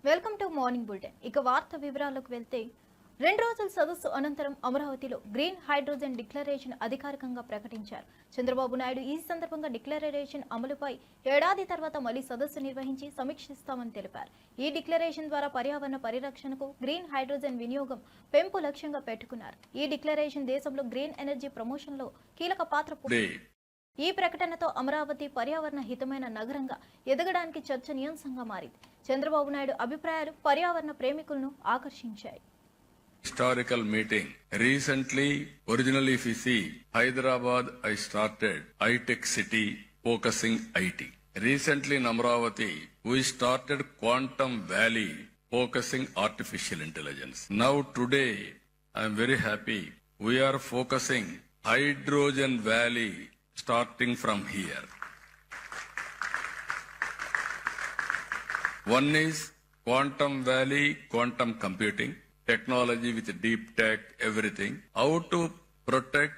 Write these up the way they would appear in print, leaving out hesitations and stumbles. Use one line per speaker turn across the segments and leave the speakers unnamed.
Welcome to morning bulletin. ఇక వార్త వివరాలకు వెళ్తే 2 రోజుల సదస్సు అనంతరం అమరావతిలో గ్రీన్ హైడ్రోజన్ డిక్లరేషన్ అధికారికంగా ప్రకటించారు. చంద్రబాబు నాయుడు ఈ సందర్భంగా డిక్లరేషన్ అమలుపై ఏడాది తర్వాత మళ్లీ సదస్సు నిర్వహించి సమీక్షిస్తామని తెలిపారు. ఈ డిక్లరేషన్ ద్వారా పర్యావరణ పరిరక్షణకు గ్రీన్ హైడ్రోజన్ వినియోగం పెంపు లక్ష్యంగా పెట్టుకున్నారు. ఈ డిక్లరేషన్ దేశంలో గ్రీన్ ఎనర్జీ ప్రమోషన్లో కీలక పాత్ర ఈ ప్రకటనతో అమరావతి పర్యావరణ హితమైన నగరంగా ఎదగడానికి చర్చనీయాంశంగా మారింది. చంద్రబాబు నాయుడు అభిప్రాయాలు పర్యావరణ ప్రేమికులను ఆకర్షించాయి.
Historical meeting. Recently, originally if you see, Hyderabad I started high-tech city focusing IT. Recently in Amravati, we started Quantum Valley focusing artificial intelligence. Now today, I am very happy. We are focusing Hydrogen Valley starting from here. One is Quantum Valley, quantum computing, technology with deep tech, everything. How to protect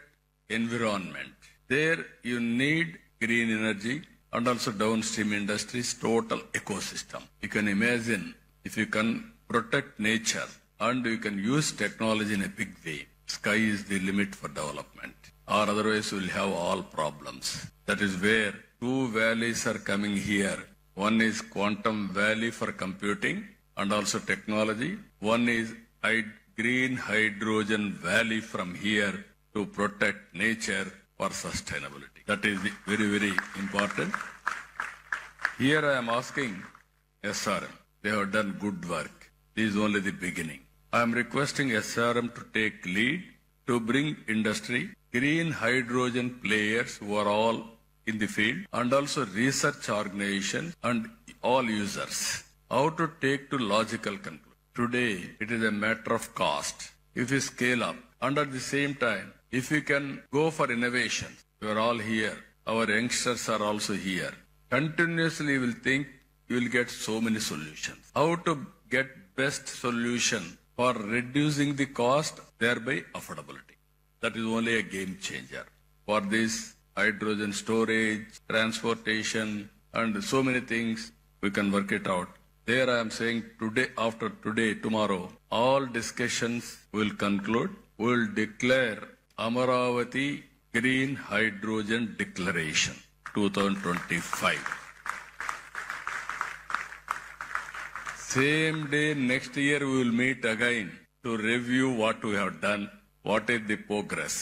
environment. There you need green energy and also downstream industries, total ecosystem. You can imagine if you can protect nature and you can use technology in a big way, sky is the limit for development. Or otherwise we'll have all problems. That is where two valleys are coming here. One is Quantum Valley for computing and also technology. One is Green Hydrogen Valley from here to protect nature for sustainability. That is very, very important. Here I am asking SRM. They have done good work. This is only the beginning. I am requesting SRM to take lead to bring industry, green hydrogen players who are all in the field and also research organizations and all users. How to take to logical conclusion. Today, it is a matter of cost. If we scale up and at the same time, if we can go for innovation, we are all here. Our youngsters are also here. Continuously you will think you will get so many solutions. How to get best solution for reducing the cost, thereby affordability. That is only a game changer. For this hydrogen storage, transportation, and so many things, we can work it out. There I am saying today, after today, tomorrow, all discussions will conclude. We will declare Amaravati Green Hydrogen Declaration 2025. Same day next year we will meet again to review what we have done, what is the progress.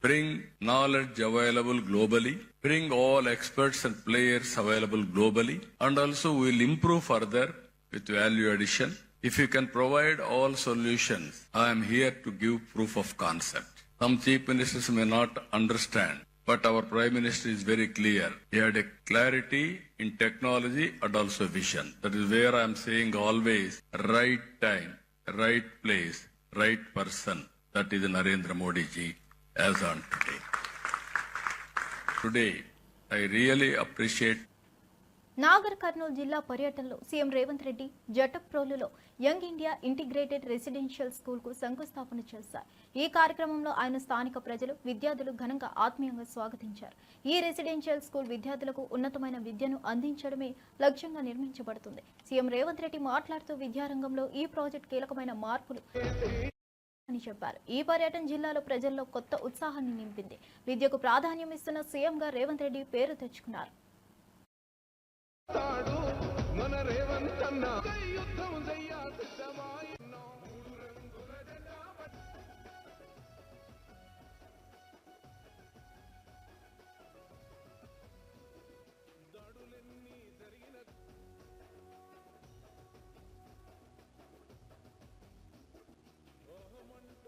Bring knowledge available globally, bring all experts and players available globally, and also we will improve further with value addition. If you can provide all solutions, I am here to give proof of concept. Some chief ministers may not understand, but our prime minister is very clear. He had a clarity in technology and also vision. That is where I am saying always right time, right place, right person. That is Narendra Modi ji as on today. Today, I really appreciate
Nagar Kurnool జిల్లా పర్యటనలో CM Revanth Reddy జటప్రోలులో young India integrated residential స్కూల్కు శంకుస్థాపన చేశారు. ఈ కార్యక్రమంలో ఆయన స్థానిక ప్రజలు, విద్యార్థులు ఘనంగా ఆత్మీయంగా స్వాగతించారు. ఈ రెసిడెన్షియల్ స్కూల్ విద్యార్థులకు ఉన్నతమైన విద్యను అందించడమే లక్ష్యంగా నిర్మించబడుతుంది. సీఎం రేవంత్ రెడ్డి మాట్లాడుతూ విద్యారంగంలో ఈ ప్రాజెక్ట్ కీలకమైన మార్పులు అని చెప్పారు. ఈ పర్యటన జిల్లాలో ప్రజల్లో కొత్త ఉత్సాహాన్ని నింపింది. విద్యకు ప్రాధాన్యం ఇస్తున్న సీఎంగా రేవంత్ రెడ్డి పేరు తెచ్చుకున్నారు.
మన రేవంతన్న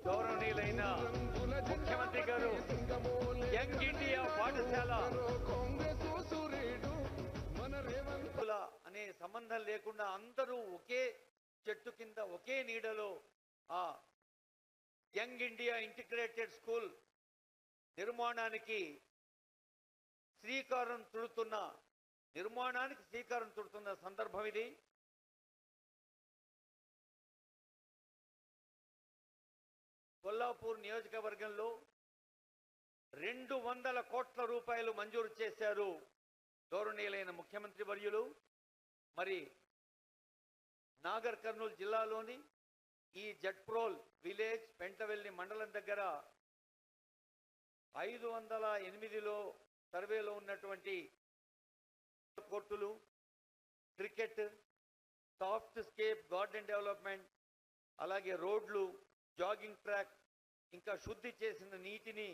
గౌరవనీయులైన ముఖ్యమంత్రి గారు యంగ్ ఇండియా పాఠశాల అనే సంబంధం లేకుండా అందరూ ఒకే చెట్టు కింద ఒకే నీడలో ఆ యంగ్ ఇండియా ఇంటిగ్రేటెడ్ స్కూల్ నిర్మాణానికి శ్రీకారం చుడుతున్న సందర్భం ఇది. కొల్లాపూర్ నియోజకవర్గంలో 200 కోట్ల రూపాయలు మంజూరు చేశారు గౌరవనీయులైన ముఖ్యమంత్రి వర్యులు. మరి నాగర్ కర్నూలు జిల్లాలోని ఈ జట్ప్రోల్ విలేజ్ పెంటవెల్లి మండలం దగ్గర 508లో సర్వేలో ఉన్నటువంటి కోర్టులు, cricket, soft scape garden development, అలాగే రోడ్లు, జాగింగ్ ట్రాక్, ఇంకా శుద్ధి చేసిన నీటిని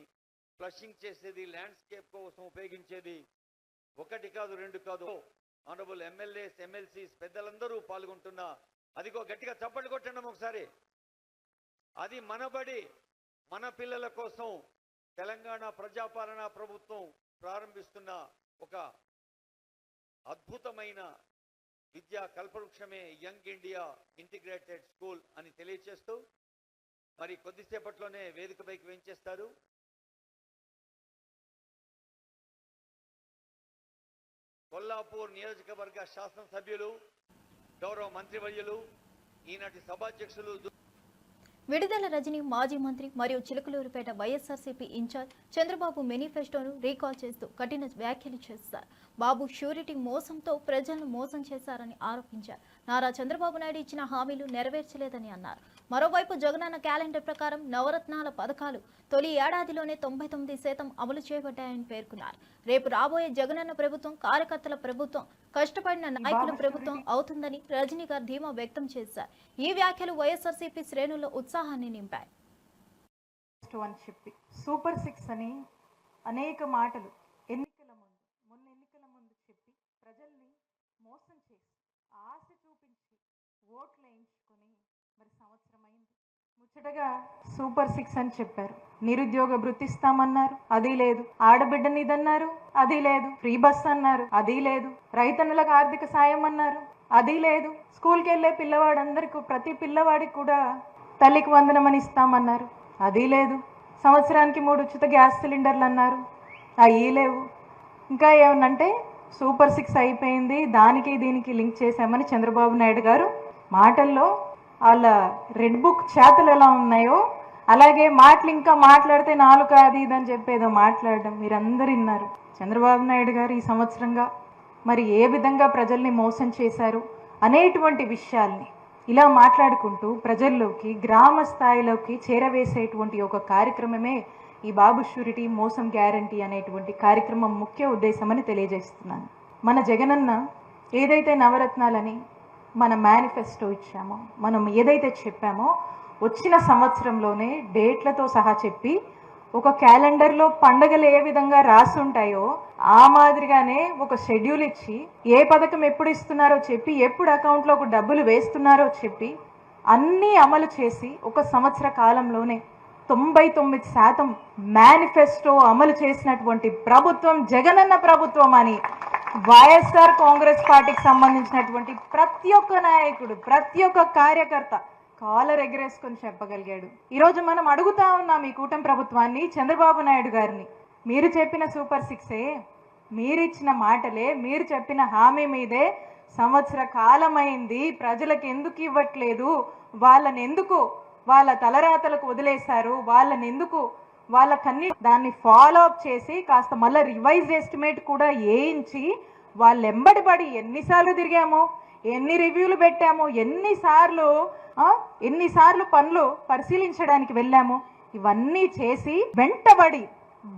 ఫ్లషింగ్ చేసేది, ల్యాండ్స్కేప్ కోసం ఉపయోగించేది 1 కాదు 2 కాదు, ఆనరబుల్ ఎమ్మెల్యేస్, ఎమ్మెల్సీస్ పెద్దలందరూ పాల్గొంటున్నా. అదిగో గట్టిగా చప్పట్లు కొట్టండి ఒకసారి. అది మనబడి మన పిల్లల కోసం తెలంగాణ ప్రజాపాలన ప్రభుత్వం ప్రారంభిస్తున్న ఒక అద్భుతమైన విద్యా కల్పవృక్షమే యంగ్ ఇండియా ఇంటిగ్రేటెడ్ స్కూల్ అని తెలియచేస్తూ మరి కొద్దిసేపట్లోనే వేదికపైకి వెంచేస్తారు కొల్లాపూర్ నియోజకవర్గ శాసనసభ్యులు, గౌరవ మంత్రివర్యులు, ఈనాటి సభాధ్యక్షులు
విడుదల రజని మాజీ మంత్రి మరియు చిలకలూరుపేట వైఎస్ఆర్సీపీ ఇన్ఛార్జ్ చంద్రబాబు మేనిఫెస్టోను రీకాల్ చేస్తూ కఠిన వ్యాఖ్యలు చేశారు. బాబు షూరిటీ మోసంతో ప్రజలను మోసం చేశారని ఆరోపించారు. నారా చంద్రబాబు నాయుడు ఇచ్చిన హామీలు నెరవేర్చలేదని అన్నారు. మరోవైపు జగనన్న క్యాలెండర్ ప్రకారం నవరత్నాల పథకాలు తొలి ఏడాదిలోనే 99% అమలు చేయబడ్డాయని పేర్కొన్నారు. రేపు రాబోయే జగనన్న ప్రభుత్వం కార్యకర్తల ప్రభుత్వం, కష్టపడిన నాయకుల ప్రభుత్వం అవుతుందని రజనీ గారు ధీమా వ్యక్తం చేశారు. ఈ వ్యాఖ్యలు వైఎస్ఆర్సీపీ శ్రేణుల్లో ఉత్సాహాన్ని నింపాయి.
సూపర్ 6 అని అనేక మాటలు మొన్న ఎన్నికల ముందు చెప్పి ప్రజల్ని మోసం చేసి ఆశ చూపించి ఓట్లు వేయించుకొని మరి సంవత్సరమైంది. ముచ్చటగా సూపర్ 6 అని చెప్పారు. నిరుద్యోగ భృతి ఇస్తామన్నారు, అది లేదు. ఆడబిడ్డని ఇదన్నారు, అది లేదు. ఫ్రీ బస్ అన్నారు, అది లేదు. రైతన్నులకు ఆర్థిక సాయం అన్నారు, అది లేదు. స్కూల్కి వెళ్ళే పిల్లవాడందరికీ, ప్రతి పిల్లవాడికి కూడా తల్లికి వందనమని ఇస్తామన్నారు, అది లేదు. సంవత్సరానికి 3 ఉచిత గ్యాస్ సిలిండర్లు అన్నారు, అవి లేవు. ఇంకా ఏమనంటే సూపర్ 6 అయిపోయింది, దానికి దీనికి లింక్ చేశామని చంద్రబాబు నాయుడు గారు మాటల్లో వాళ్ళ రెడ్ బుక్ చేతలు ఎలా ఉన్నాయో అలాగే మాటలు ఇంకా మాట్లాడితే నాలుక అది ఇదని చెప్పేదో మాట్లాడడం మీరందరూ విన్నారు. చంద్రబాబు నాయుడు గారు ఈ సంవత్సరంగా మరి ఏ విధంగా ప్రజల్ని మోసం చేశారు అనేటువంటి విషయాల్ని ఇలా మాట్లాడుకుంటూ ప్రజల్లోకి, గ్రామ స్థాయిలోకి చేరవేసేటువంటి ఒక కార్యక్రమమే ఈ బాబు షూరిటీ మోసం గ్యారంటీ అనేటువంటి కార్యక్రమం ముఖ్య ఉద్దేశమని తెలియజేస్తున్నాను. మన జగనన్న ఏదైతే నవరత్నాలని మన మేనిఫెస్టో ఇచ్చామో, మనం ఏదైతే చెప్పామో వచ్చిన సంవత్సరంలోనే డేట్లతో సహా చెప్పి ఒక క్యాలెండర్లో పండగలు ఏ విధంగా రాసి ఉంటాయో ఆ మాదిరిగానే ఒక షెడ్యూల్ ఇచ్చి ఏ పథకం ఎప్పుడు ఇస్తున్నారో చెప్పి, ఎప్పుడు అకౌంట్లోకి డబ్బులు వేస్తున్నారో చెప్పి అన్నీ అమలు చేసి ఒక సంవత్సర కాలంలోనే 99% మేనిఫెస్టో అమలు చేసినటువంటి ప్రభుత్వం జగనన్న ప్రభుత్వం అని వైఎస్ఆర్ కాంగ్రెస్ పార్టీకి సంబంధించినటువంటి ప్రతి ఒక్క నాయకుడు, ప్రతి ఒక్క కార్యకర్త కాలర్ ఎగరేసుకొని చెప్పగలిగాడు. ఈరోజు మనం అడుగుతా ఉన్నాం ఈ కూటమి ప్రభుత్వాన్ని, చంద్రబాబు నాయుడు గారిని, మీరు చెప్పిన సూపర్ 6ఏ, మీరు ఇచ్చిన మాటలే, మీరు చెప్పిన హామీ మీదే సంవత్సర కాలమైంది, ప్రజలకు ఎందుకు ఇవ్వట్లేదు, వాళ్ళని ఎందుకు వాళ్ళ తలరాతలకు వదిలేశారు, వాళ్ళని ఎందుకు వాళ్ళకన్నీ దాన్ని ఫాలో అప్ చేసి కాస్త మళ్ళీ రివైజ్ ఎస్టిమేట్ కూడా వేయించి వాళ్ళు ఎంబడిపడి ఎన్నిసార్లు తిరిగామో, ఎన్ని రివ్యూలు పెట్టామో, ఎన్నిసార్లు పనులు పరిశీలించడానికి వెళ్ళామో ఇవన్నీ చేసి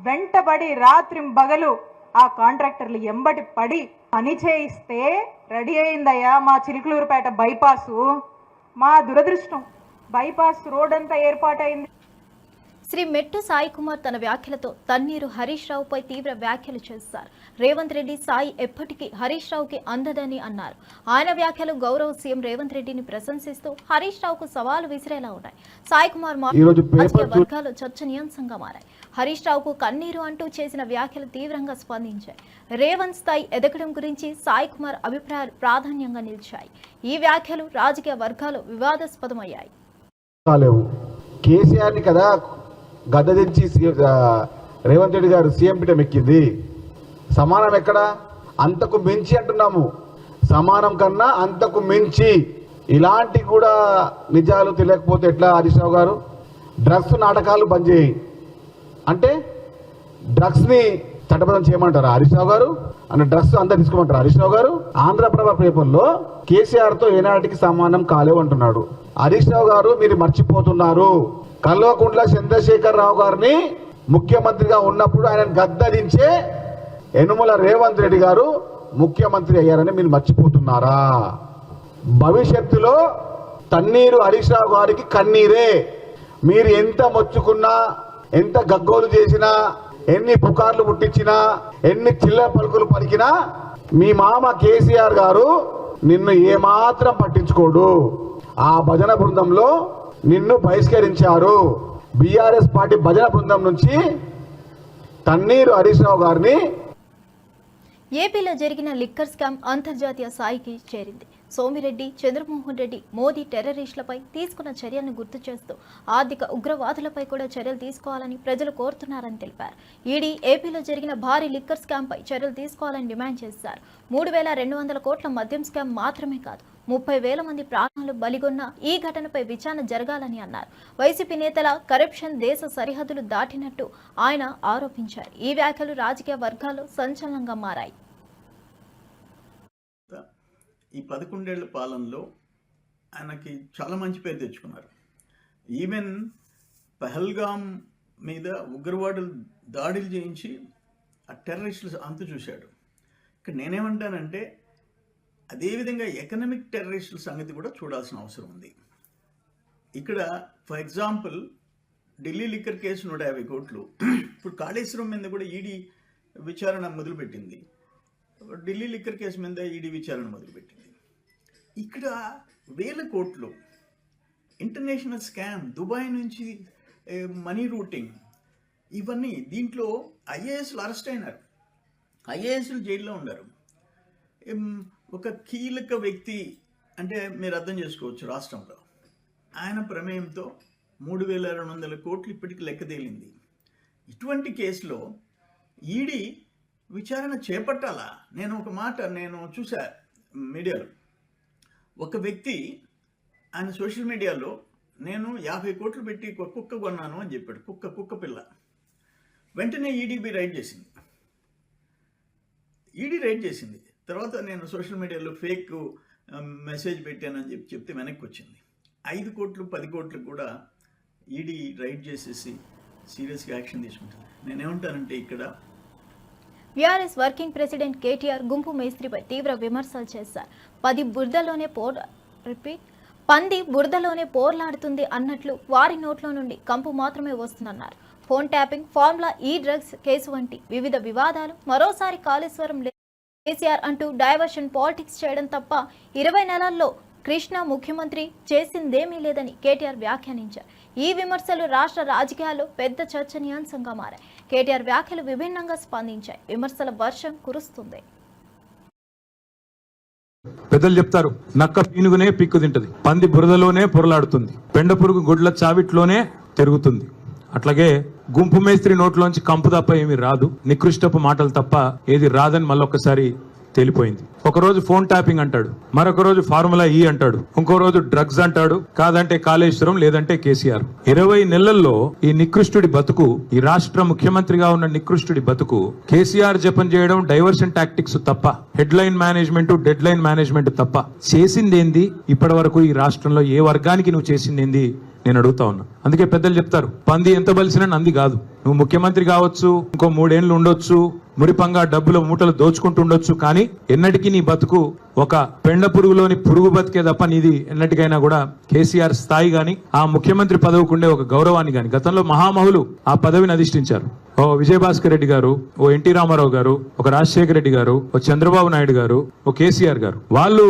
వెంటబడి రాత్రింబగలు ఆ కాంట్రాక్టర్లు ఎంబడి పడి పని చేయిస్తే రెడీ అయిందయ్యా మా చిలుకలూరుపేట బైపాసు. మా దురదృష్టం బైపాస్ రోడ్ అంతా ఏర్పాటైంది.
శ్రీ మెట్టు సాయి కుమార్ తన వ్యాఖ్యలతో తన్నీరు హరీష్ రావుపై తీవ్ర వ్యాఖ్యలు చేశారు. రేవంత్ రెడ్డి సాయి ఎప్పటికీ హరీష్ రావుకి అందదని అన్నారు. ఆయన వ్యాఖ్యలు గౌరవ సీఎం రేవంత్ రెడ్డిని ప్రశంసిస్తూ హరీష్ రావుకు సవాలు విసిరేలా ఉన్నాయి. సాయి కుమార్ రాజకీయ వర్గాలు చర్చనీయాంశంగా మారాయి. హరీష్ రావుకు కన్నీరు అంటూ చేసిన వ్యాఖ్యలు తీవ్రంగా స్పందించాయి. రేవంత్ స్థాయి ఎదగడం గురించి సాయి కుమార్ అభిప్రాయాలు ప్రాధాన్యంగా నిలిచాయి. ఈ వ్యాఖ్యలు రాజకీయ వర్గాలు వివాదాస్పదమయ్యాయి.
కేసీఆర్ని కదా గద్ద దించి రేవంత్ రెడ్డి గారు సీఎం పీఠం ఎక్కింది. సమానం ఎక్కడ? అంతకు మించి అంటున్నాము. సమానం కన్నా అంతకు మించి. ఇలాంటి కూడా నిజాలు తెలియకపోతే ఎట్లా హరీష్ రావు గారు? డ్రగ్స్ నాటకాలు బంద్ చేయి అంటే డ్రగ్స్ని చట్టబద్ధం చేయమంటారా హరీష్ రావు గారు? అన్న డ్రెస్ అంతా తీసుకోమంటారా హరీష్ రావు గారు? ఆంధ్రప్రభ పేపర్లో కేసీఆర్ తో ఏనాటికి సమానం కాలేవు అంటున్నాడు. హరీష్ రావు గారు మీరు మర్చిపోతున్నారు. కల్వకుంట్ల చంద్రశేఖర్ రావు గారిని ముఖ్యమంత్రిగా ఉన్నప్పుడు ఆయన గద్దదించే యనుమల రేవంత్ రెడ్డి గారు ముఖ్యమంత్రి అయ్యారని మీరు మర్చిపోతున్నారా? భవిష్యత్తులో తన్నీరు హరీష్ రావు గారికి కన్నీరే. మీరు ఎంత మొచ్చుకున్నా, ఎంత గగ్గోలు చేసినా, ఎన్ని పుకార్లు పుట్టించినా, ఎన్ని చిల్లర పలుకులు పలికినా మీ మామ కేసీఆర్ గారు నిన్ను ఏమాత్రం పట్టించుకోడు. ఆ భజన బృందంలో నిన్ను బహిష్కరించారు. బీఆర్ఎస్ పార్టీ భజన బృందం నుంచి తన్నీరు హరీష్ రావు గారిని.
ఏపీలో జరిగిన లిక్కర్ స్కామ్ అంతర్జాతీయ స్థాయికి చేరింది. సోమిరెడ్డి, చంద్రమోహన్ రెడ్డి, మోదీ టెర్రరిస్టులపై తీసుకున్న చర్యలను గుర్తు చేస్తూ ఆర్థిక ఉగ్రవాదులపై కూడా చర్యలు తీసుకోవాలని ప్రజలు కోరుతున్నారని తెలిపారు. ఈడీ ఏపీలో జరిగిన భారీ లిక్కర్ స్కామ్పై చర్యలు తీసుకోవాలని డిమాండ్ చేశారు. 3,200 కోట్ల మద్యం స్కామ్ మాత్రమే కాదు, 30,000 మంది ప్రాణాలు బలిగొన్న ఈ ఘటనపై విచారణ జరగాలని అన్నారు. వైసీపీ నేతల కరప్షన్ దేశ సరిహద్దులు దాటినట్టు ఆయన ఆరోపించారు. ఈ వ్యాఖ్యలు రాజకీయ వర్గాల్లో సంచలనంగా మారాయి.
ఈ 11 ఏళ్ల పాలనలో ఆయనకి చాలా మంచి పేరు తెచ్చుకున్నారు. ఈవెన్ పహల్గామ్ మీద ఉగ్రవాదులు దాడులు చేయించి ఆ టెర్రరిస్టులు అంతు చూశాడు. ఇక్కడ నేనేమంటానంటే అదేవిధంగా ఎకనామిక్ టెర్రరిస్టుల సంగతి కూడా చూడాల్సిన అవసరం ఉంది. ఇక్కడ for example Delhi liquor case 150 కోట్లు. ఇప్పుడు కాళేశ్వరం మీద కూడా ఈడీ విచారణ మొదలుపెట్టింది. ఢిల్లీ లిక్కర్ కేసు మీద ఈడీ విచారణ మొదలుపెట్టింది. ఇక్కడ 1,000 కోట్లు ఇంటర్నేషనల్ స్కామ్, దుబాయ్ నుంచి మనీ రూటింగ్, ఇవన్నీ. దీంట్లో ఐఏఎస్లు అరెస్ట్ అయినారు, ఐఏఎస్లు జైల్లో ఉన్నారు. ఒక కీలక వ్యక్తి అంటే మీరు అర్థం చేసుకోవచ్చు రాష్ట్రంలో. ఆయన ప్రమేయంతో 3,200 కోట్లు ఇప్పటికి లెక్క తేలింది. ఇటువంటి కేసులో ఈడీ విచారణ చేపట్టాలా? నేను ఒక మాట చూసా మీడియాలో, ఒక వ్యక్తి ఆయన సోషల్ మీడియాలో నేను 50 కోట్లు పెట్టి ఒక కుక్క కొన్నాను అని చెప్పాడు. కుక్క పిల్ల. వెంటనే ఈడీ రైడ్ చేసింది. తర్వాత నేను సోషల్ మీడియాలో ఫేక్ మెసేజ్ పెట్టానని చెప్తే వెనక్కి వచ్చింది. 5 కోట్లు 10 కోట్లు కూడా ఈడీ రైడ్ చేసేసి సీరియస్గా యాక్షన్ తీసుకుంటుంది. నేనేమంటానంటే ఇక్కడ
బీఆర్ఎస్ వర్కింగ్ ప్రెసిడెంట్ కేటీఆర్ గుంపు మేస్త్రిపై తీవ్ర విమర్శలు చేశారు. పంది బురదలోనే పోర్లాడుతుంది అన్నట్లు వారి నోట్లో నుండి కంపు మాత్రమే వస్తుందన్నారు. ఫోన్ ట్యాపింగ్, ఫార్ములా ఈ డ్రగ్స్ కేసు వంటి వివిధ వివాదాలు మరోసారి కాళేశ్వరం కేసీఆర్ అంటూ డైవర్షన్ పాలిటిక్స్ చేయడం తప్ప 20 నెలల్లో కృష్ణ ముఖ్యమంత్రి చేసిందేమీ లేదని కేటీఆర్ వ్యాఖ్యానించారు. ఈ విమర్శలు రాష్ట్ర రాజకీయాల్లో పెద్ద చర్చనీయాంశంగా మారాయి. కేటీఆర్ వ్యాఖ్యలు విభిన్నంగా స్పందించాయి. విమర్శల వర్షం కురుస్తుంది.
పెద్దలు చెప్తారు, నక్క పీనుగునే పిక్కు తింటది, పంది బురదలోనే పొరలాడుతుంది, పెండ పురుగు గుడ్ల చావిట్లోనే తిరుగుతుంది. అట్లాగే గుంపు మేస్త్రి నోట్లోంచి కంపు తప్ప ఏమి రాదు, నికృష్టపు మాటలు తప్ప ఏది రాదని మళ్ళొక్కసారి తేలిపోయింది. ఒకరోజు ఫోన్ ట్యాపింగ్ అంటాడు, మరొక రోజు ఫార్ములా ఈ అంటాడు, ఇంకో రోజు డ్రగ్స్ అంటాడు, కాదంటే కాళేశ్వరం, లేదంటే కేసీఆర్. 20 నెలల్లో ఈ నికృష్టుడి బతుకు, ఈ రాష్ట్ర ముఖ్యమంత్రిగా ఉన్న నికృష్టుడి బతుకు కేసీఆర్ జపం చేయడం, డైవర్షన్ టాక్టిక్స్ తప్ప, head line management, dead line management తప్ప చేసిందేంది? ఇప్పటి వరకు ఈ రాష్ట్రంలో ఏ వర్గానికి నువ్వు చేసిందేంది నేను అడుగుతా ఉన్నా. అందుకే పెద్దలు చెప్తారు, పంది ఎంత బలిసినా నంది కాదు. నువ్వు ముఖ్యమంత్రి కావచ్చు, ఇంకో 3 ఏళ్ళు ఉండొచ్చు, మురిపంగా డబ్బుల మూటలు దోచుకుంటూ ఉండొచ్చు, కానీ ఎన్నటికీ నీ బతుకు ఒక పెండ పురుగులోని పురుగు బతికే తప్ప నీది ఎన్నటికైనా కూడా కేసీఆర్ స్థాయి గాని, ఆ ముఖ్యమంత్రి పదవికుండే ఒక గౌరవాన్ని గాని. గతంలో మహామహులు ఆ పదవిని అధిష్ఠించారు. ఓ విజయభాస్కర్ రెడ్డి గారు, ఓ ఎన్టీ రామారావు గారు, ఒక రాజశేఖర రెడ్డి గారు, ఓ చంద్రబాబు నాయుడు గారు, ఓ కేసీఆర్ గారు. వాళ్ళు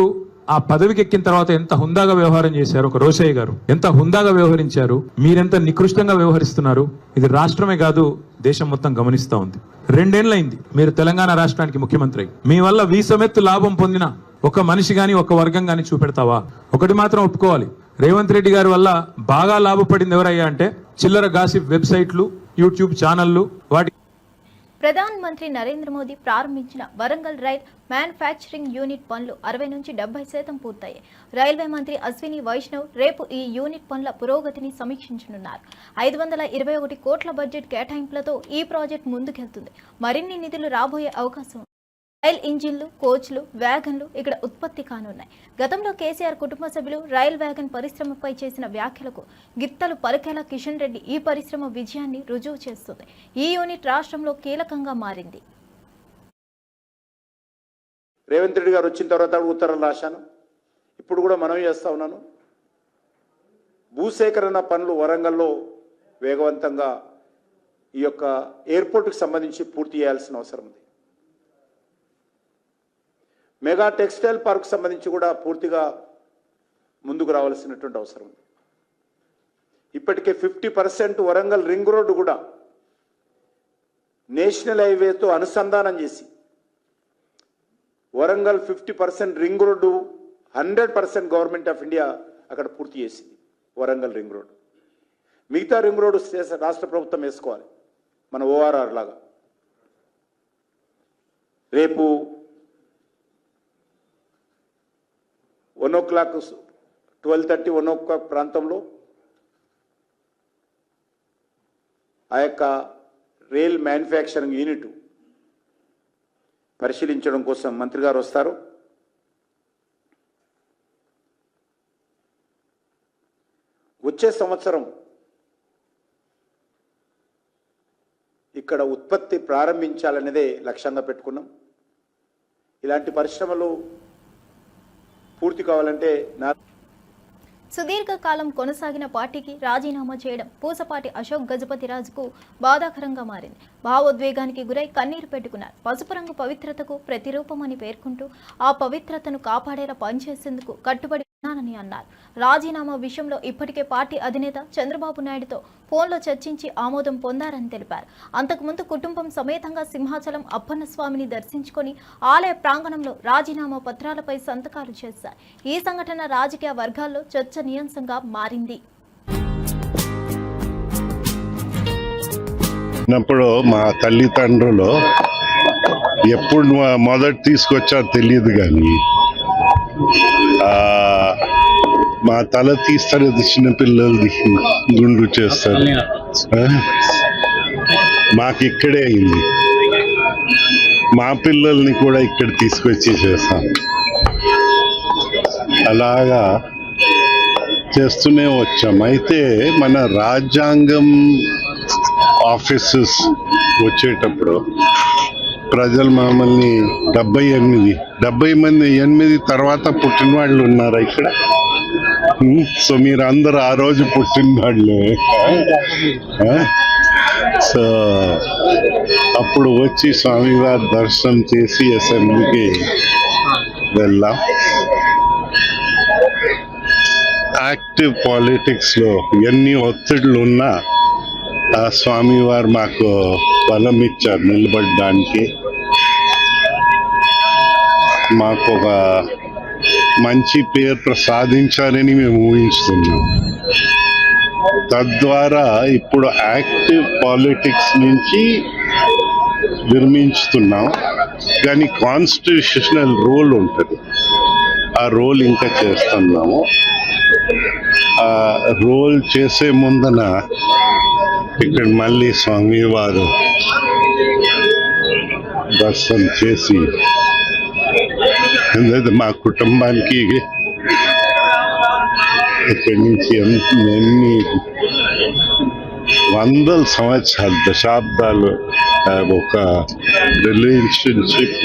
ఆ పదవికి ఎక్కిన తర్వాత ఎంత హుందాగా వ్యవహారం చేశారు. ఒక రోషయ్య గారు ఎంత హుందాగా వ్యవహరించారు. మీరెంత నికృష్టంగా వ్యవహరిస్తున్నారు. ఇది రాష్ట్రమే కాదు, దేశం మొత్తం గమనిస్తా ఉంది. 2 ఏళ్లైంది మీరు తెలంగాణ రాష్ట్రానికి ముఖ్యమంత్రి. మీ వల్ల వీసమెత్తు లాభం పొందిన ఒక మనిషి గాని, ఒక వర్గం గాని చూపెడతావా? ఒకటి మాత్రం ఒప్పుకోవాలి, రేవంత్ రెడ్డి గారి వల్ల బాగా లాభపడింది ఎవరయ్యా అంటే చిల్లర గాసిప్ వెబ్సైట్లు, యూట్యూబ్ ఛానళ్లు. వాటి
ప్రధాన మంత్రి నరేంద్ర మోదీ ప్రారంభించిన వరంగల్ రైల్ మ్యానుఫ్యాక్చరింగ్ యూనిట్ పనులు 60 నుంచి 70% పూర్తయ్యాయి. రైల్వే మంత్రి అశ్విని వైష్ణవ్ రేపు ఈ యూనిట్ పనుల పురోగతిని సమీక్షించనున్నారు. 521 కోట్ల బడ్జెట్ కేటాయింపులతో ఈ ప్రాజెక్ట్ ముందుకెళ్తుంది. మరిన్ని నిధులు రాబోయే అవకాశం ఉంది. రైల్ ఇంజిన్లు, కోచ్లు, వ్యాగన్లు ఇక్కడ ఉత్పత్తి కానున్నాయి. గతంలో కేసీఆర్ కుటుంబ సభ్యులు రైల్ వ్యాగన్ పరిశ్రమపై చేసిన వ్యాఖ్యలకు గిత్తలు పలికేలా కిషన్ రెడ్డి ఈ పరిశ్రమ విజయాన్ని రుజువు చేస్తుంది. ఈ యూనిట్ రాష్ట్రంలో కీలకంగా మారింది.
రేవంత్ రెడ్డి గారు వచ్చిన తర్వాత ఉత్తరాలు రాశాను. ఇప్పుడు కూడా మనం చేస్తా ఉన్నాను. భూసేకరణ పనులు వరంగల్లో వేగవంతంగా ఈ యొక్క ఎయిర్పోర్ట్కి సంబంధించి పూర్తి చేయాల్సిన అవసరం ఉంది. మెగా టెక్స్టైల్ పార్క్ సంబంధించి కూడా పూర్తిగా ముందుకు రావాల్సినటువంటి అవసరం ఉంది. ఇప్పటికే 50% వరంగల్ రింగ్ రోడ్డు కూడా నేషనల్ హైవేతో అనుసంధానం చేసి Warangal 50% ring road 100% government of India అక్కడ పూర్తి చేసింది. వరంగల్ రింగ్ రోడ్డు మిగతా రింగ్ రోడ్డు రాష్ట్ర ప్రభుత్వం వేసుకోవాలి, మన ORR లాగా. రేపు 1 o'clock 12:30 1 o'clock ప్రాంతంలో ఆ యొక్క రైల్ మ్యానుఫ్యాక్చరింగ్ యూనిట్ పరిశీలించడం కోసం మంత్రి గారు వస్తారు. వచ్చే సంవత్సరం ఇక్కడ ఉత్పత్తి ప్రారంభించాలనేదే లక్ష్యంగా పెట్టుకున్నాం. ఇలాంటి పరిశ్రమలు పూర్తి కావాలంటే
సుదీర్ఘకాలం కొనసాగిన పార్టీకి రాజీనామా చేయడం పూసపాటి అశోక్ గజపతిరాజుకు బాధాకరంగా మారింది. భావోద్వేగానికి గురై కన్నీరు పెట్టుకున్నారు. పసుపు రంగు పవిత్రతకు ప్రతిరూపమని పేర్కొంటూ ఆ పవిత్రతను కాపాడేలా పనిచేసేందుకు కట్టుబడి ఉన్నానని అన్నారు. రాజీనామా విషయంలో ఇప్పటికే పార్టీ అధినేత చంద్రబాబు నాయుడుతో ఫోన్లో చర్చించి ఆమోదం పొందారని తెలిపారు. అంతకుముందు కుటుంబం సమేతంగా సింహాచలం అప్పన్న స్వామిని దర్శించుకొని ఆలయ ప్రాంగణంలో రాజీనామా పత్రాలపై సంతకాలు చేశారు. ఈ సంఘటన రాజకీయ వర్గాల్లో చర్చనీయాంశంగా మారింది.
చిన్నప్పుడు మా తల్లిదండ్రులు ఎప్పుడు మొదటి తీసుకొచ్చారో తెలియదు, కానీ మా తల తీస్తారు, చిన్నపిల్లలది గుండు చేస్తారు. మాకు ఇక్కడే అయింది. మా పిల్లల్ని కూడా ఇక్కడ తీసుకొచ్చి చేస్తాం. అలాగా చేస్తూనే వచ్చాం. అయితే మన రాజ్యాంగం ఆఫీసెస్ వచ్చేటప్పుడు ప్రజలు మమ్మల్ని 78 తర్వాత పుట్టిన వాళ్ళు ఉన్నారా ఇక్కడ? సో మీరు అందరూ ఆ రోజు పుట్టిన వాళ్ళే. సో అప్పుడు వచ్చి స్వామివారి దర్శనం చేసి అసెంబ్లీకి వెళ్ళాం. యాక్టివ్ పాలిటిక్స్ లో ఎన్ని ఒత్తిడులు ఉన్నా ఆ స్వామివారు మాకు బలం ఇచ్చారు నిలబడడానికి. మాకు ఒక మంచి పేరు ప్రసాదించారని మేము ఊహిస్తున్నాం. తద్వారా ఇప్పుడు యాక్టివ్ పాలిటిక్స్ నుంచి విరమించుతున్నాం. కానీ కాన్స్టిట్యూషనల్ రోల్ ఉంటుంది, ఆ రోల్ ఇంకా చేస్తున్నాము. ఆ రోల్ చేసే ముందన ఇక్కడ మళ్ళీ స్వామివారు దర్శనం చేసి, ఎందుకంటే మా కుటుంబానికి ఇక్కడి నుంచి ఎన్ని వందల సంవత్సరాలు, దశాబ్దాలు ఒక రిలేషన్షిప్.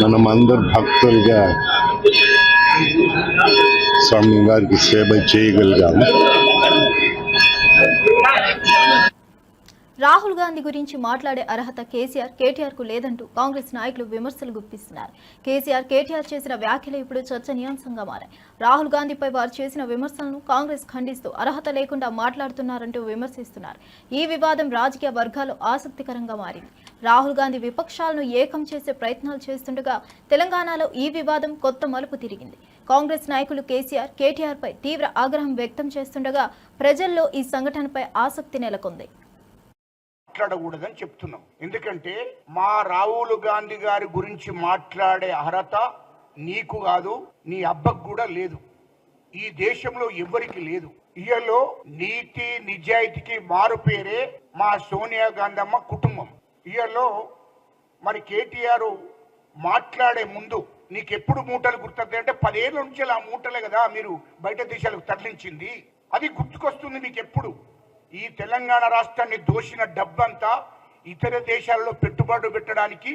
మనం అందరు భక్తులుగా స్వామి వారికి సేవ చేయగలిగాము.
రాహుల్ గాంధీ గురించి మాట్లాడే అర్హత కేటీఆర్ కు లేదంటూ కాంగ్రెస్ నాయకులు విమర్శలు గుప్పిస్తున్నారు. కేటీఆర్ చేసిన వ్యాఖ్యలు ఇప్పుడు చర్చనీయాంశంగా మారాయి. రాహుల్ గాంధీపై వారు చేసిన విమర్శలను కాంగ్రెస్ ఖండిస్తూ అర్హత లేకుండా మాట్లాడుతున్నారంటూ విమర్శిస్తున్నారు. ఈ వివాదం రాజకీయ వర్గాల్లో ఆసక్తికరంగా మారింది. రాహుల్ గాంధీ విపక్షాలను ఏకం చేసే ప్రయత్నాలు చేస్తుండగా తెలంగాణలో ఈ వివాదం కొత్త మలుపు తిరిగింది. కాంగ్రెస్ నాయకులు కేటీఆర్ పై తీవ్ర ఆగ్రహం వ్యక్తం చేస్తుండగా ప్రజల్లో ఈ సంఘటనపై ఆసక్తి నెలకొంది.
మాట్లాడకూడదని చెప్తున్నాం. ఎందుకంటే మా రాహుల్ గాంధీ గారి గురించి మాట్లాడే అర్హత నీకు కాదు, నీ అబ్బకు కూడా లేదు, ఈ దేశంలో ఎవరికి లేదు. ఇయలో నీతి నిజాయితీకి మారు పేరే మా సోనియా గాంధీ కుటుంబం. ఇయలో మరి కేటీఆర్ మాట్లాడే ముందు నీకెప్పుడు మూటలు గుర్తుంది అంటే 10 ఏళ్ళ నుంచి ఆ మూటలే కదా మీరు బయట దేశాలకు తరలించింది, అది గుర్తుకొస్తుంది మీకు ఎప్పుడు. ఈ తెలంగాణ రాష్ట్రాన్ని దోషిన డబ్బంతా ఇతర దేశాల్లో పెట్టుబడులు పెట్టడానికి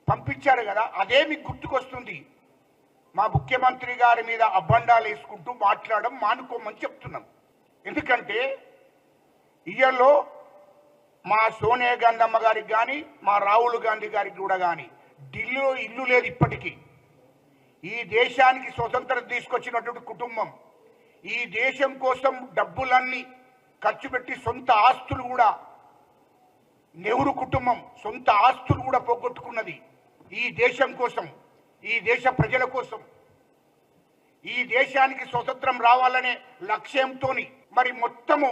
పంపించారు కదా, అదే మీకు గుర్తుకొస్తుంది. మా ముఖ్యమంత్రి గారి మీద అబండాలు వేసుకుంటూ మాట్లాడడం మానుకోమని చెప్తున్నాం. ఎందుకంటే ఇయర్లో మా సోనియా గాంధీ అమ్మ గారికి కానీ మా రాహుల్ గాంధీ గారికి కూడా కానీ ఢిల్లీలో ఇల్లు లేదు ఇప్పటికీ. ఈ దేశానికి స్వతంత్రం తీసుకొచ్చినటువంటి కుటుంబం ఈ దేశం కోసం డబ్బులన్నీ ఖర్చు పెట్టి సొంత ఆస్తులు కూడా, నెహ్రూ కుటుంబం సొంత ఆస్తులు కూడా పోగొట్టుకున్నది ఈ దేశం కోసం, ఈ దేశ ప్రజల కోసం. ఈ దేశానికి స్వతంత్రం రావాలనే లక్ష్యంతో మరి మొత్తము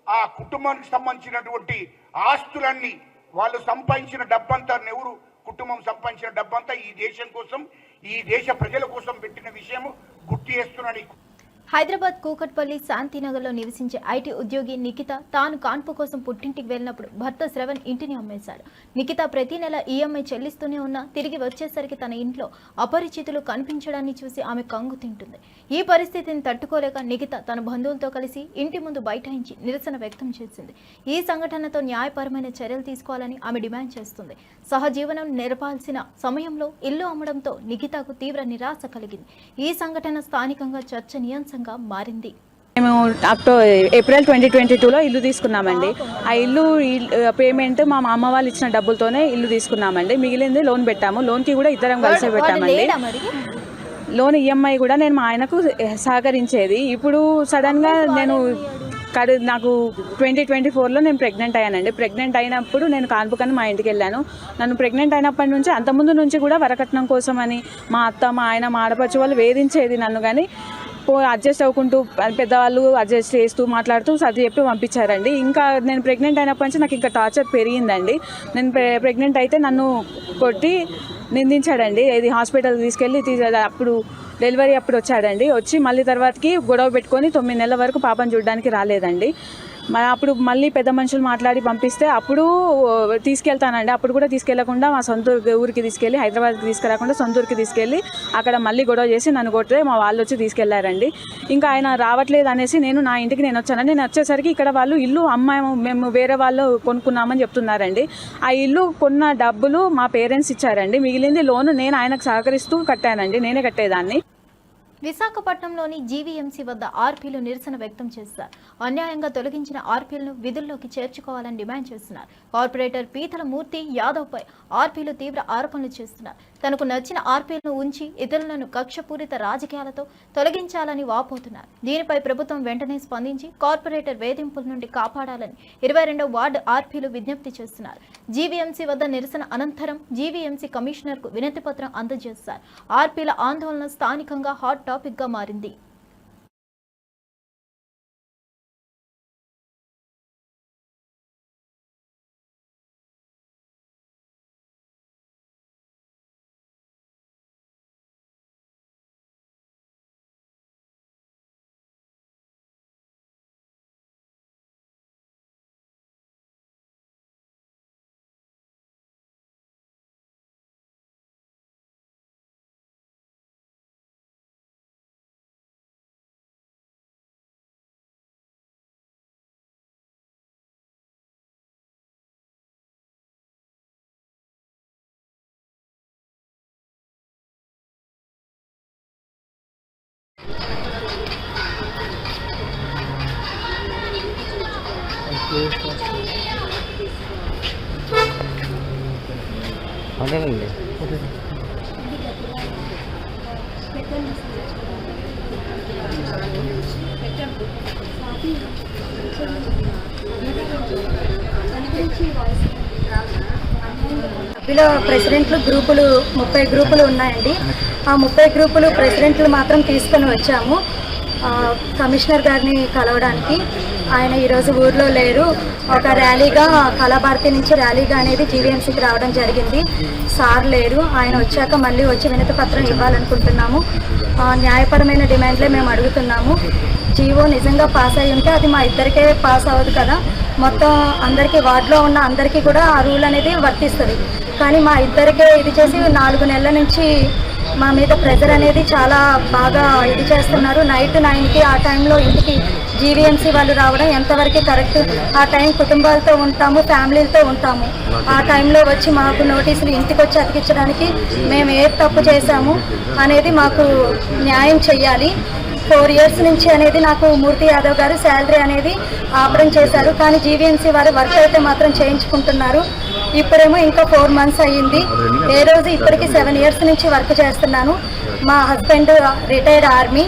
ఆ కుటుంబానికి సంబంధించినటువంటి ఆస్తులన్నీ వాళ్ళు సంపాదించిన డబ్బంతా, నెహ్రూ కుటుంబం సంపాదించిన డబ్బంతా ఈ దేశం కోసం, ఈ దేశ ప్రజల కోసం పెట్టిన విషయం గుర్తు చేస్తున్నాను.
హైదరాబాద్ కూకట్పల్లి శాంతినగర్లో నివసించే ఐటీ ఉద్యోగి నిఖిత తాను కాన్పు కోసం పుట్టింటికి వెళ్ళినప్పుడు భర్త శ్రవణ్ ఇంటిని అమ్మేశాడు. నిఖిత ప్రతి నెల ఈఎంఐ చెల్లిస్తూనే ఉన్నా తిరిగి వచ్చేసరికి తన ఇంట్లో అపరిచితులు కనిపించడాన్ని చూసి ఆమె కంగు తింటుంది. ఈ పరిస్థితిని తట్టుకోలేక నిఖిత తన బంధువులతో కలిసి ఇంటి ముందు బైఠాయించి నిరసన వ్యక్తం చేసింది. ఈ సంఘటనతో న్యాయపరమైన చర్యలు తీసుకోవాలని ఆమె డిమాండ్ చేస్తుంది. సహజీవనం నెరపాల్సిన సమయంలో ఇల్లు అమ్మడంతో నిఖితకు తీవ్ర నిరాశ కలిగింది. ఈ సంఘటన స్థానికంగా చర్చనీయాంశంగా మారింది.
మేము ఏప్రిల్ 2022లో ఇల్లు తీసుకున్నామండి. ఆ ఇల్లు పేమెంట్ మా అమ్మ వాళ్ళు ఇచ్చిన డబ్బులతోనే ఇల్లు తీసుకున్నామండి. మిగిలింది లోన్ పెట్టాము. లోన్కి కూడా ఇద్దరం కలిసి పెట్టామండి. లోన్ ఈఎంఐ కూడా నేను మా ఆయనకు సహకరించేది. ఇప్పుడు సడన్గా నాకు 2024లో నేను ప్రెగ్నెంట్ అయ్యానండి. ప్రెగ్నెంట్ అయినప్పుడు నేను కాన్పుకని మా ఇంటికి వెళ్ళాను. నన్ను ప్రెగ్నెంట్ అయినప్పటి నుంచి, అంతకుముందు నుంచి కూడా వరకట్నం కోసమని మా అత్త, మా ఆయన, మా ఆడపడుచు వాళ్ళు వేధించేది నన్ను. కానీ అడ్జస్ట్ అవ్వకుంటూ పెద్దవాళ్ళు అడ్జస్ట్ చేస్తూ మాట్లాడుతూ సర్ది చెప్పి పంపించారండి. ఇంకా నేను ప్రెగ్నెంట్ అయినప్పటి నుంచి నాకు ఇంకా టార్చర్ పెరిగిందండి. నేను ప్రెగ్నెంట్ అయితే నన్ను కొట్టి నిందించాడండి. ఇది హాస్పిటల్కి తీసుకెళ్ళి అప్పుడు డెలివరీ అప్పుడు వచ్చాడండి. వచ్చి మళ్ళీ తర్వాతకి గొడవ పెట్టుకొని 9 నెలల వరకు పాపను చూడడానికి రాలేదండి. అప్పుడు మళ్ళీ పెద్ద మనుషులు మాట్లాడి పంపిస్తే అప్పుడు తీసుకెళ్తానండి. అప్పుడు కూడా తీసుకెళ్లకుండా మా సొంత ఊరికి తీసుకెళ్ళి, హైదరాబాద్కి తీసుకురాకుండా సొంత ఊరికి తీసుకెళ్ళి అక్కడ మళ్ళీ గొడవ చేసి నన్ను కొట్టే మా వాళ్ళు వచ్చి తీసుకెళ్లారండి. ఇంకా ఆయన రావట్లేదు అనేసి నేను నా ఇంటికి వచ్చానండి. నేను వచ్చేసరికి ఇక్కడ వాళ్ళు ఇల్లు మేము వేరే వాళ్ళు కొనుక్కున్నామని చెప్తున్నారండి. ఆ ఇల్లు కొన్న డబ్బులు మా పేరెంట్స్ ఇచ్చారండి. మిగిలింది లోను నేను ఆయనకు సహకరిస్తూ కట్టానండి. నేనే కట్టేదాన్ని.
విశాఖపట్నంలోని జీవీఎంసీ వద్ద ఆర్పీలు నిరసన వ్యక్తం చేశారు. అన్యాయంగా తొలగించిన ఆర్పీలను విధుల్లోకి చేర్చుకోవాలని డిమాండ్ చేస్తున్నారు. కార్పొరేటర్ పీతల మూర్తి యాదవ్పై ఆర్పీలు తీవ్ర ఆరోపణలు చేస్తున్నారు. తనకు నచ్చిన ఆర్పీలను ఉంచి ఇతరులను కక్షపూరిత రాజకీయాలతో తొలగించాలని వాపోతున్నారు. దీనిపై ప్రభుత్వం వెంటనే స్పందించి కార్పొరేటర్ వేధింపుల నుండి కాపాడాలని 22వ వార్డు ఆర్పీలు విజ్ఞప్తి చేస్తున్నారు. జీవీఎంసీ వద్ద నిరసన అనంతరం జీవీఎంసీ కమిషనర్కు వినతి పత్రం అందజేస్తారు. ఆర్పీల ఆందోళన స్థానికంగా హాట్ టాపిక్ గా మారింది.
ప్రెసిడెంట్లు గ్రూపులు 30 గ్రూపులు ఉన్నాయండి. ఆ 30 గ్రూపులు ప్రెసిడెంట్లు మాత్రం తీసుకొని వచ్చాము కమిషనర్ గారిని కలవడానికి. ఆయన ఈరోజు ఊర్లో లేరు. ఒక ర్యాలీగా కళాభారతి నుంచి ర్యాలీగా అనేది జీవీఎంసీకి రావడం జరిగింది. సార్ లేరు. ఆయన వచ్చాక మళ్ళీ వచ్చి వినతి పత్రం ఇవ్వాలనుకుంటున్నాము. న్యాయపరమైన డిమాండ్లే మేము అడుగుతున్నాము. జీవో నిజంగా పాస్ అయి ఉంటే అది మా ఇద్దరికే పాస్ అవ్వదు కదా, మొత్తం అందరికీ వార్డులో ఉన్న అందరికీ కూడా ఆ రూల్ అనేది వర్తిస్తుంది. కానీ మా ఇద్దరికే ఇది చేసి 4 నెలల నుంచి మా మీద ప్రెజర్ అనేది చాలా బాగా ఇది చేస్తున్నారు. నైట్ 9కి ఆ టైంలో ఇంటికి జీవీఎంసీ వాళ్ళు రావడం ఎంతవరకు కరెక్ట్? ఆ టైం కుటుంబాలతో ఉంటాము, ఫ్యామిలీలతో ఉంటాము. ఆ టైంలో వచ్చి మాకు నోటీసులు ఇంటికి వచ్చి అతికించడానికి మేము ఏ తప్పు చేశాము అనేది మాకు న్యాయం చెయ్యాలి. 4 years నుంచి అనేది నాకు మూర్తి యాదవ్ గారు శాలరీ అనేది ఆపడం చేశారు. కానీ జీవీఎంసీ వారు వర్క్ అయితే మాత్రం చేయించుకుంటున్నారు. ఇప్పుడేమో ఇంకా 4 months అయ్యింది. ఏ రోజు ఇప్పటికి 7 years నుంచి వర్క్ చేస్తున్నాను. మా హస్బెండ్ రిటైర్డ్ ఆర్మీ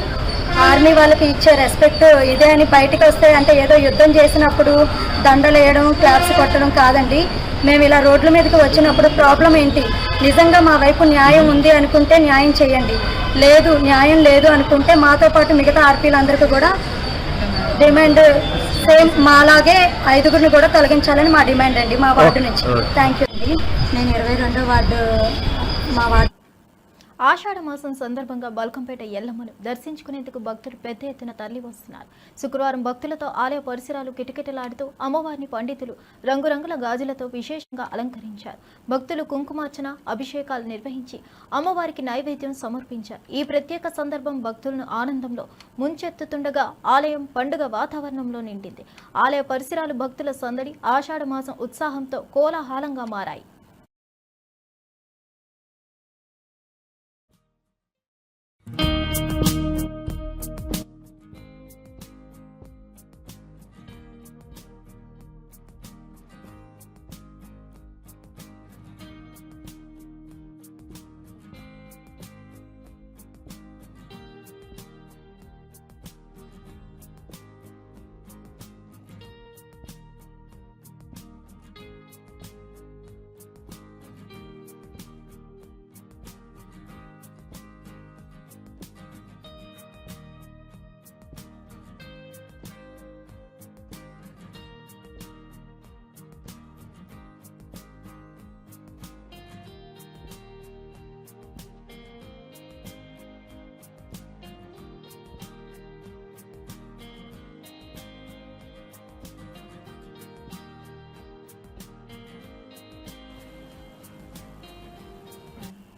వాళ్ళకి ఇచ్చే రెస్పెక్ట్ ఇదే అని బయటకు వస్తే అంటే ఏదో యుద్ధం చేసినప్పుడు దండలు వేయడం, క్లాప్స్ కొట్టడం కాదండి. మేము ఇలా రోడ్ల మీదకి వచ్చినప్పుడు ప్రాబ్లం ఏంటి? నిజంగా మా వైపు న్యాయం ఉంది అనుకుంటే న్యాయం చేయండి, లేదు న్యాయం లేదు అనుకుంటే మాతో పాటు మిగతా ఆర్పీలందరికీ కూడా డిమాండ్ సేమ్ మాలాగే 5గురిని కూడా తొలగించాలని మా డిమాండ్ అండి మా వార్డు నుంచి. థ్యాంక్ యూ అండి. నేను 22వ వార్డు మా వార్డు.
ఆషాఢ మాసం సందర్భంగా బల్కంపేట ఎల్లమ్మను దర్శించుకునేందుకు భక్తులు పెద్ద ఎత్తున తరలి వస్తున్నారు. శుక్రవారం భక్తులతో ఆలయ పరిసరాలు కిటకిటలాడుతూ అమ్మవారిని పండితులు రంగురంగుల గాజులతో విశేషంగా అలంకరించారు. భక్తులు కుంకుమార్చన, అభిషేకాలు నిర్వహించి అమ్మవారికి నైవేద్యం సమర్పించారు. ఈ ప్రత్యేక సందర్భం భక్తులను ఆనందంలో ముంచెత్తుతుండగా ఆలయం పండుగ వాతావరణంలో నిండింది. ఆలయ పరిసరాలు భక్తుల సందడి ఆషాఢ మాసం ఉత్సాహంతో కోలాహలంగా మారాయి.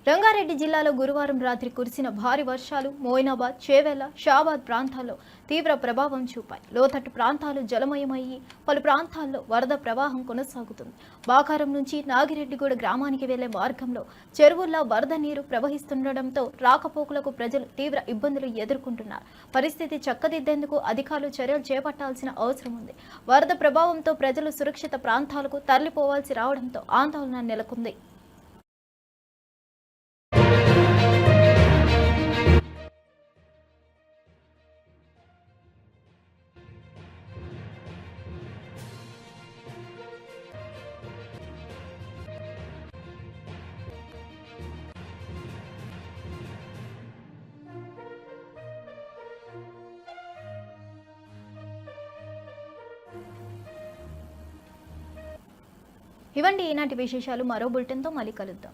రంగారెడ్డి జిల్లాలో గురువారం రాత్రి కురిసిన భారీ వర్షాలు మోయినాబాద్, చేవెళ్ల, షాబాద్ ప్రాంతాల్లో తీవ్ర ప్రభావం చూపాయి. లోతట్టు ప్రాంతాలు జలమయమయ్యి పలు ప్రాంతాల్లో వరద ప్రవాహం కొనసాగుతుంది. బాకారం నుంచి నాగిరెడ్డిగూడ గ్రామానికి వెళ్లే మార్గంలో చెరువుల్లో వరద నీరు ప్రవహిస్తుండటంతో రాకపోకలకు ప్రజలు తీవ్ర ఇబ్బందులు ఎదుర్కొంటున్నారు. పరిస్థితి చక్కదిద్దేందుకు అధికారులు చర్యలు చేపట్టాల్సిన అవసరం ఉంది. వరద ప్రభావంతో ప్రజలు సురక్షిత ప్రాంతాలకు తరలిపోవాల్సి రావడంతో ఆందోళన నెలకొంది. ఇవండి ఈనాటి విశేషాలు. మరో బులెటిన్తో మళ్ళీ కలుద్దాం.